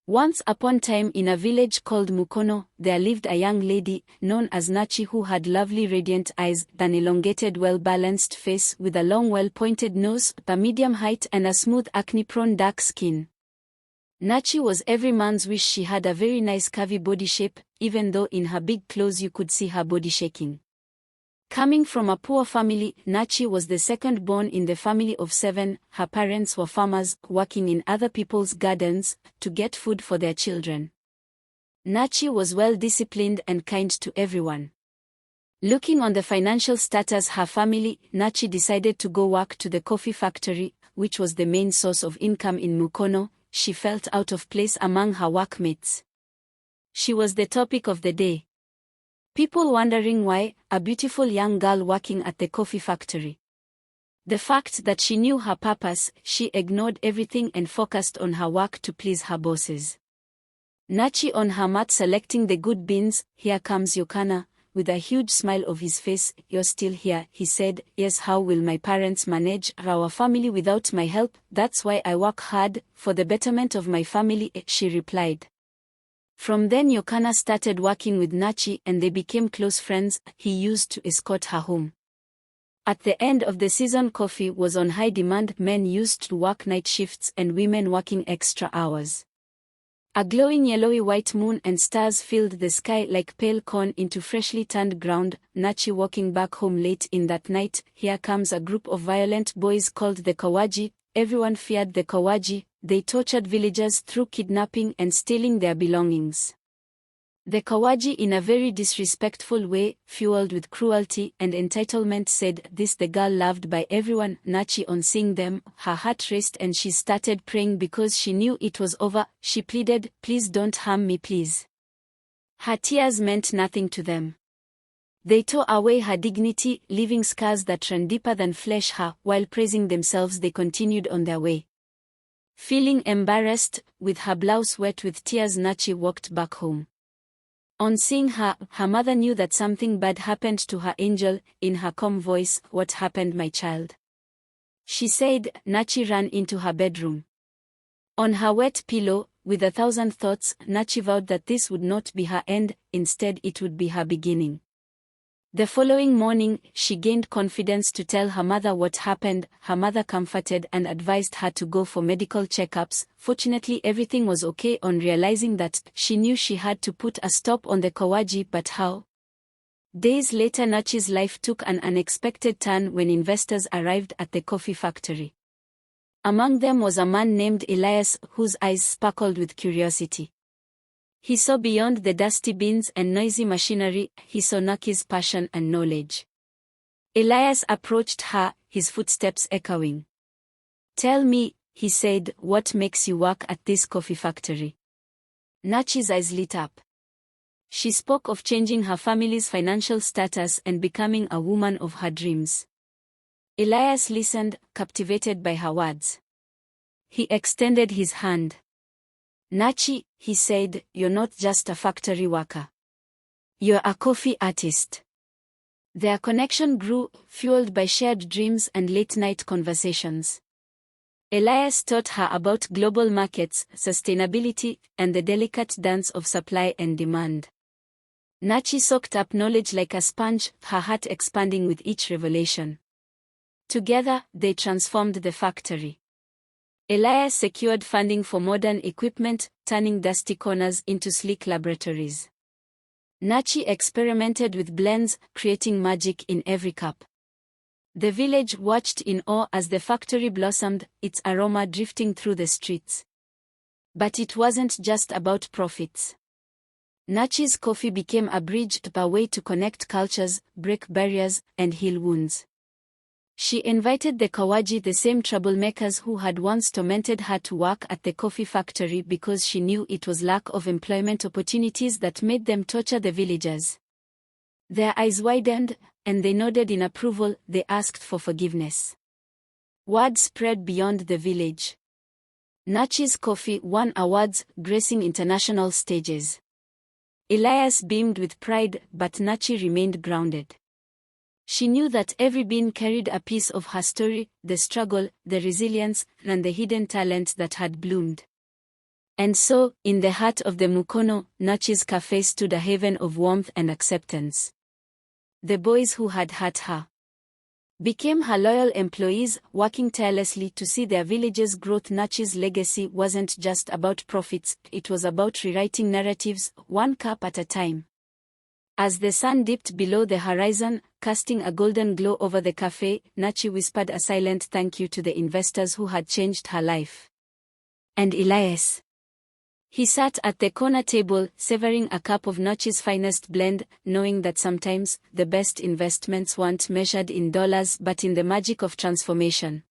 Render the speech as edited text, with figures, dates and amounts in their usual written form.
Once upon a time in a village called Mukono, there lived a young lady, known as Nachi, who had lovely radiant eyes, an elongated well-balanced face with a long well-pointed nose, a medium height and a smooth acne-prone dark skin. Nachi was every man's wish. She had a very nice curvy body shape, even though in her big clothes you could see her body shaking. Coming from a poor family, Nachi was the second born in the family of 7. Her parents were farmers, working in other people's gardens to get food for their children. Nachi was well disciplined and kind to everyone. Looking on the financial status her family, Nachi decided to go work to the coffee factory, which was the main source of income in Mukono. She felt out of place among her workmates. She was the topic of the day. People wondering why, a beautiful young girl working at the coffee factory. The fact that she knew her purpose, she ignored everything and focused on her work to please her bosses. Nachi on her mat selecting the good beans. "Here comes Yokana," with a huge smile of his face. "You're still here," he said. "Yes, how will my parents manage our family without my help? That's why I work hard, for the betterment of my family," she replied. From then Yokana started working with Nachi and they became close friends. He used to escort her home. At the end of the season, coffee was on high demand. Men used to work night shifts and women working extra hours. A glowing yellowy white moon and stars filled the sky like pale corn into freshly turned ground. Nachi walking back home late in that night. Here comes a group of violent boys called the Kawaji. Everyone feared the Kawaji. They tortured villagers through kidnapping and stealing their belongings. The Kawaji, in a very disrespectful way, fueled with cruelty and entitlement, said this the girl loved by everyone. Nachi on seeing them, her heart raced and she started praying because she knew it was over. She pleaded, "Please don't harm me, please." Her tears meant nothing to them. They tore away her dignity, leaving scars that ran deeper than flesh. While praising themselves, they continued on their way. Feeling embarrassed, with her blouse wet with tears, Nachi walked back home. On seeing her, her mother knew that something bad happened to her angel. In her calm voice, "What happened, my child?" she said. Nachi ran into her bedroom. On her wet pillow, with 1,000 thoughts, Nachi vowed that this would not be her end, instead it would be her beginning. The following morning, she gained confidence to tell her mother what happened. Her mother comforted and advised her to go for medical checkups. Fortunately, everything was okay. On realizing that, she knew she had to put a stop on the Kawaji, but how? Days later, Nachi's life took an unexpected turn when investors arrived at the coffee factory. Among them was a man named Elias, whose eyes sparkled with curiosity. He saw beyond the dusty beans and noisy machinery. He saw Nachi's passion and knowledge. Elias approached her, his footsteps echoing. "Tell me," he said, "what makes you work at this coffee factory?" Nachi's eyes lit up. She spoke of changing her family's financial status and becoming a woman of her dreams. Elias listened, captivated by her words. He extended his hand. "Nachi," he said, "you're not just a factory worker. You're a coffee artist." Their connection grew, fueled by shared dreams and late-night conversations. Elias taught her about global markets, sustainability, and the delicate dance of supply and demand. Nachi soaked up knowledge like a sponge, her heart expanding with each revelation. Together, they transformed the factory. Elias secured funding for modern equipment, turning dusty corners into sleek laboratories. Nachi experimented with blends, creating magic in every cup. The village watched in awe as the factory blossomed, its aroma drifting through the streets. But it wasn't just about profits. Nachi's coffee became a bridge, a way to connect cultures, break barriers, and heal wounds. She invited the Kawaji, the same troublemakers who had once tormented her, to work at the coffee factory because she knew it was lack of employment opportunities that made them torture the villagers. Their eyes widened, and they nodded in approval. They asked for forgiveness. Word spread beyond the village. Nachi's coffee won awards, gracing international stages. Elias beamed with pride, but Nachi remained grounded. She knew that every bean carried a piece of her story, the struggle, the resilience, and the hidden talent that had bloomed. And so, in the heart of the Mukono, Nachi's cafe stood a haven of warmth and acceptance. The boys who had hurt her became her loyal employees, working tirelessly to see their village's growth. Nachi's legacy wasn't just about profits, it was about rewriting narratives, one cup at a time. As the sun dipped below the horizon, casting a golden glow over the cafe, Nachi whispered a silent thank you to the investors who had changed her life. And Elias. He sat at the corner table, savoring a cup of Nachi's finest blend, knowing that sometimes, the best investments weren't measured in dollars but in the magic of transformation.